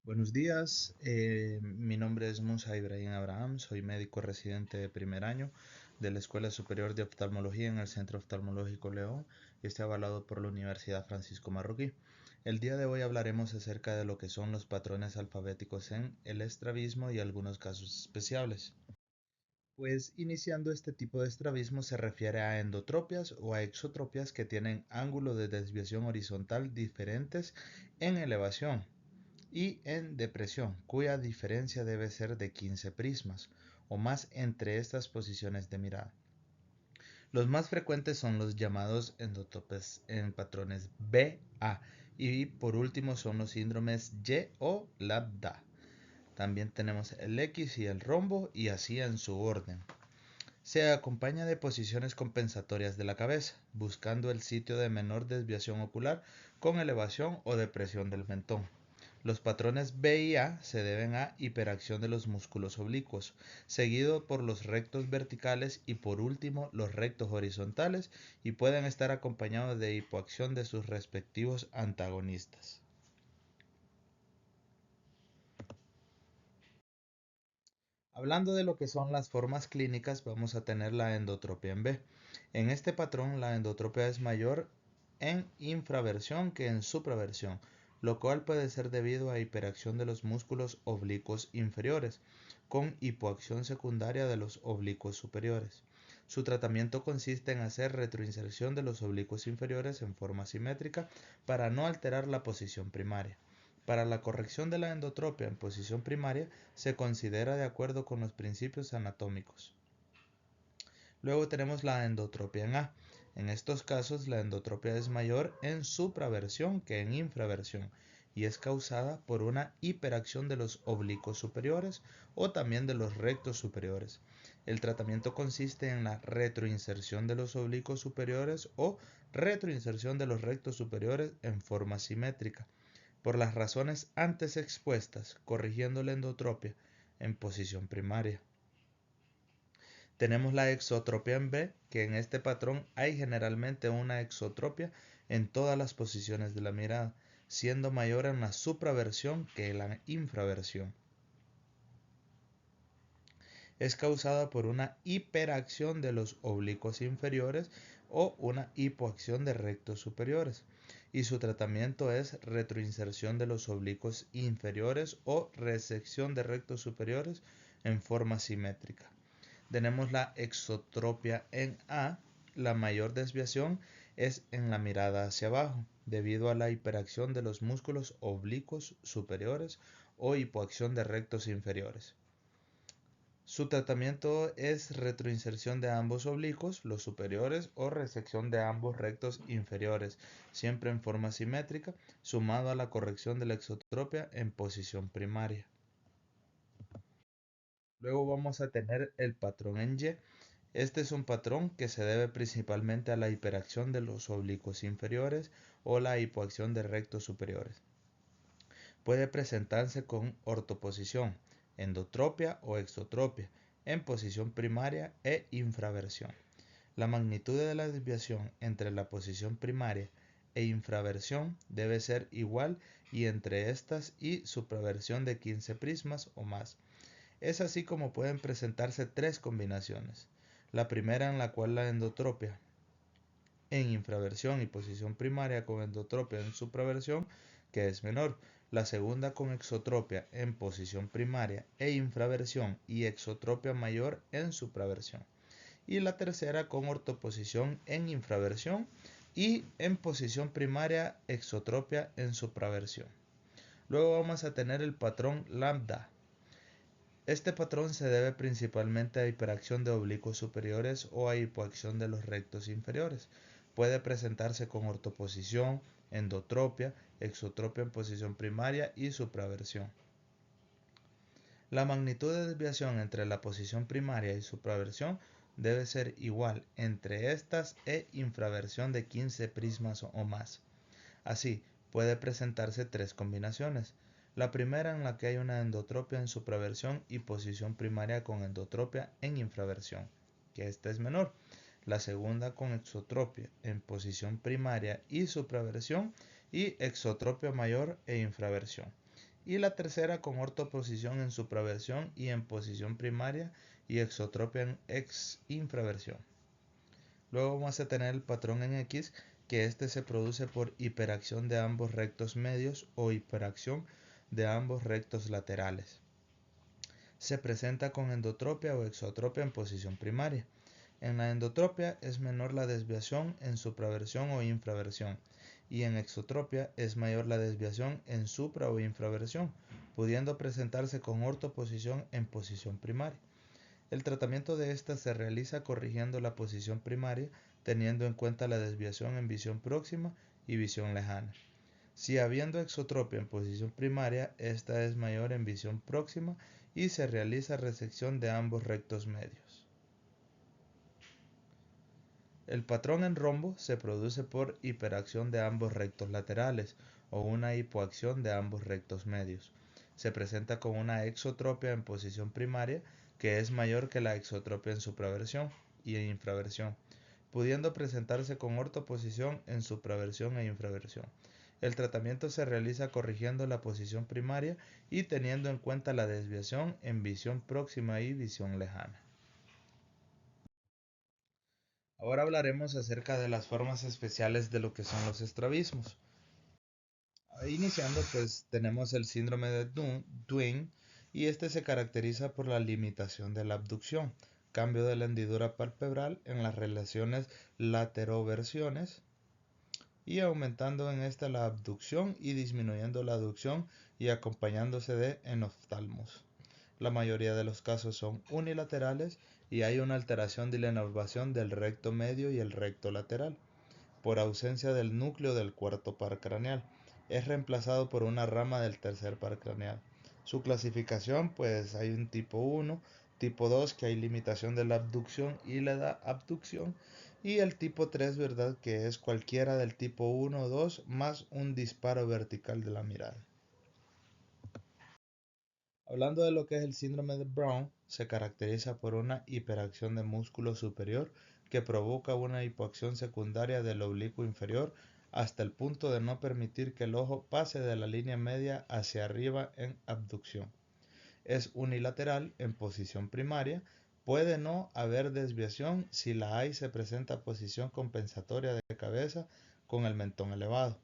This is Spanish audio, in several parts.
Buenos días, mi nombre es Musa Ibrahim Abraham, soy médico residente de primer año de la Escuela Superior de Oftalmología en el Centro Oftalmológico León y estoy avalado por la Universidad Francisco Marroquí. El día de hoy hablaremos acerca de lo que son los patrones alfabéticos en el estrabismo y algunos casos especiales. Pues iniciando este tipo de estrabismo se refiere a endotropias o a exotropias que tienen ángulos de desviación horizontal diferentes en elevación y en depresión, cuya diferencia debe ser de 15 prismas o más entre estas posiciones de mirada. Los más frecuentes son los llamados endotopes en patrones BA y por último son los síndromes Y o lambda. También tenemos el X y el rombo y así en su orden. Se acompaña de posiciones compensatorias de la cabeza, buscando el sitio de menor desviación ocular con elevación o depresión del mentón. Los patrones B y A se deben a hiperacción de los músculos oblicuos, seguido por los rectos verticales y por último los rectos horizontales y pueden estar acompañados de hipoacción de sus respectivos antagonistas. Hablando de lo que son las formas clínicas, vamos a tener la endotropia en B. En este patrón, la endotropia es mayor en infraversión que en supraversión, lo cual puede ser debido a hiperacción de los músculos oblicuos inferiores, con hipoacción secundaria de los oblicuos superiores. Su tratamiento consiste en hacer retroinserción de los oblicuos inferiores en forma simétrica para no alterar la posición primaria. Para la corrección de la endotropia en posición primaria se considera de acuerdo con los principios anatómicos. Luego tenemos la endotropia en A. En estos casos la endotropia es mayor en supraversión que en infraversión y es causada por una hiperacción de los oblicuos superiores o también de los rectos superiores. El tratamiento consiste en la retroinserción de los oblicuos superiores o retroinserción de los rectos superiores en forma simétrica por las razones antes expuestas, corrigiendo la endotropia en posición primaria. Tenemos la exotropia en B, que en este patrón hay generalmente una exotropia en todas las posiciones de la mirada, siendo mayor en la supraversión que en la infraversión. Es causada por una hiperacción de los oblicuos inferiores o una hipoacción de rectos superiores, y su tratamiento es retroinserción de los oblicuos inferiores o resección de rectos superiores en forma simétrica. Tenemos la exotropia en A. La mayor desviación es en la mirada hacia abajo, debido a la hiperacción de los músculos oblicuos superiores o hipoacción de rectos inferiores. Su tratamiento es retroinserción de ambos oblicuos, los superiores, o resección de ambos rectos inferiores, siempre en forma simétrica, sumado a la corrección de la exotropia en posición primaria. Luego vamos a tener el patrón en Y. Este es un patrón que se debe principalmente a la hiperacción de los oblicuos inferiores o la hipoacción de rectos superiores. Puede presentarse con ortoposición, endotropia o exotropia, en posición primaria e infraversión. La magnitud de la desviación entre la posición primaria e infraversión debe ser igual y entre estas y supraversión de 15 prismas o más. Es así como pueden presentarse tres combinaciones. La primera en la cual la endotropia en infraversión y posición primaria con endotropia en supraversión, que es menor. La segunda con exotropia en posición primaria e infraversión y exotropia mayor en supraversión. Y la tercera con ortoposición en infraversión y en posición primaria exotropia en supraversión. Luego vamos a tener el patrón lambda. Este patrón se debe principalmente a hiperacción de oblicuos superiores o a hipoacción de los rectos inferiores. Puede presentarse con ortoposición, endotropia, exotropia en posición primaria y supraversión. La magnitud de desviación entre la posición primaria y supraversión debe ser igual entre estas e infraversión de 15 prismas o más. Así, puede presentarse tres combinaciones. La primera en la que hay una endotropia en supraversión y posición primaria con endotropia en infraversión, que esta es menor. La segunda con exotropia en posición primaria y supraversión y exotropia mayor e infraversión. y la tercera con ortoposición en supraversión y en posición primaria y exotropia en infraversión. Luego vamos a tener el patrón en X, que este se produce por hiperacción de ambos rectos medios o hiperacción de ambos rectos laterales. Se presenta con endotropia o exotropia en posición primaria. En la endotropia es menor la desviación en supraversión o infraversión, y en exotropia es mayor la desviación en supra o infraversión, pudiendo presentarse con ortoposición en posición primaria. El tratamiento de esta se realiza corrigiendo la posición primaria, teniendo en cuenta la desviación en visión próxima y visión lejana. Si habiendo exotropia en posición primaria, esta es mayor en visión próxima y se realiza resección de ambos rectos medios. El patrón en rombo se produce por hiperacción de ambos rectos laterales o una hipoacción de ambos rectos medios. Se presenta con una exotropia en posición primaria que es mayor que la exotropia en supraversión y en infraversión, pudiendo presentarse con ortoposición en supraversión e infraversión. El tratamiento se realiza corrigiendo la posición primaria y teniendo en cuenta la desviación en visión próxima y visión lejana. Ahora hablaremos acerca de las formas especiales de lo que son los estrabismos. Iniciando, pues tenemos el síndrome de Duane, y este se caracteriza por la limitación de la abducción, cambio de la hendidura palpebral en las relaciones lateroversiones y aumentando en esta la abducción y disminuyendo la aducción y acompañándose de enoftalmos. La mayoría de los casos son unilaterales y hay una alteración de la inervación del recto medio y el recto lateral, por ausencia del núcleo del cuarto par craneal. Es reemplazado por una rama del tercer par craneal. Su clasificación, pues hay un tipo 1, tipo 2, que hay limitación de la abducción y la abducción, y el tipo 3, ¿verdad? Que es cualquiera del tipo 1 o 2 más un disparo vertical de la mirada. Hablando de lo que es el síndrome de Brown, se caracteriza por una hiperacción del músculo superior que provoca una hipoacción secundaria del oblicuo inferior hasta el punto de no permitir que el ojo pase de la línea media hacia arriba en abducción. Es unilateral en posición primaria, puede no haber desviación, si la hay se presenta posición compensatoria de cabeza con el mentón elevado.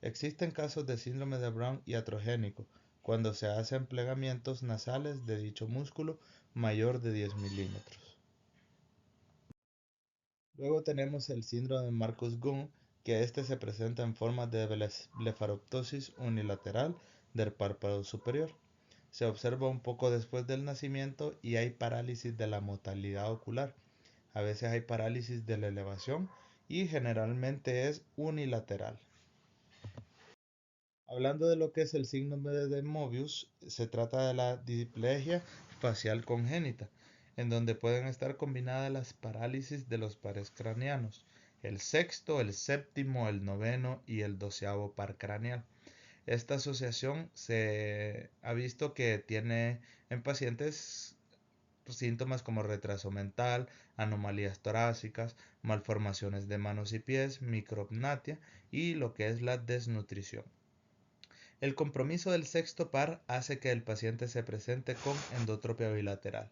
Existen casos de síndrome de Brown iatrogénico, cuando se hacen plegamientos nasales de dicho músculo mayor de 10 milímetros. Luego tenemos el síndrome de Marcus-Gunn, que este se presenta en forma de blefaroptosis unilateral del párpado superior. Se observa un poco después del nacimiento y hay parálisis de la motilidad ocular. A veces hay parálisis de la elevación y generalmente es unilateral. Hablando de lo que es el síndrome de Mobius, se trata de la displasia facial congénita, en donde pueden estar combinadas las parálisis de los pares craneanos, el sexto, el séptimo, el noveno y el 12º par craneal. Esta asociación se ha visto que tiene en pacientes síntomas como retraso mental, anomalías torácicas, malformaciones de manos y pies, micropnatia y lo que es la desnutrición. El compromiso del sexto par hace que el paciente se presente con endotropia bilateral.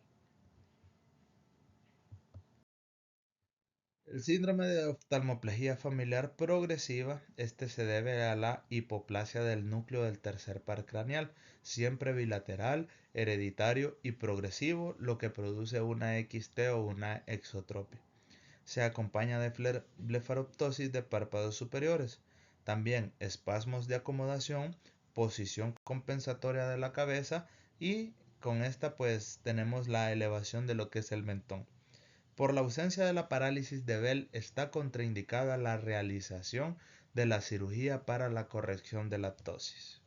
El síndrome de oftalmoplegia familiar progresiva, este se debe a la hipoplasia del núcleo del tercer par craneal, siempre bilateral, hereditario y progresivo, lo que produce una XT o una exotropia. Se acompaña de blefaroptosis de párpados superiores, también espasmos de acomodación, posición compensatoria de la cabeza y con esta pues tenemos la elevación de lo que es el mentón. Por la ausencia de la parálisis de Bell está contraindicada la realización de la cirugía para la corrección de la ptosis.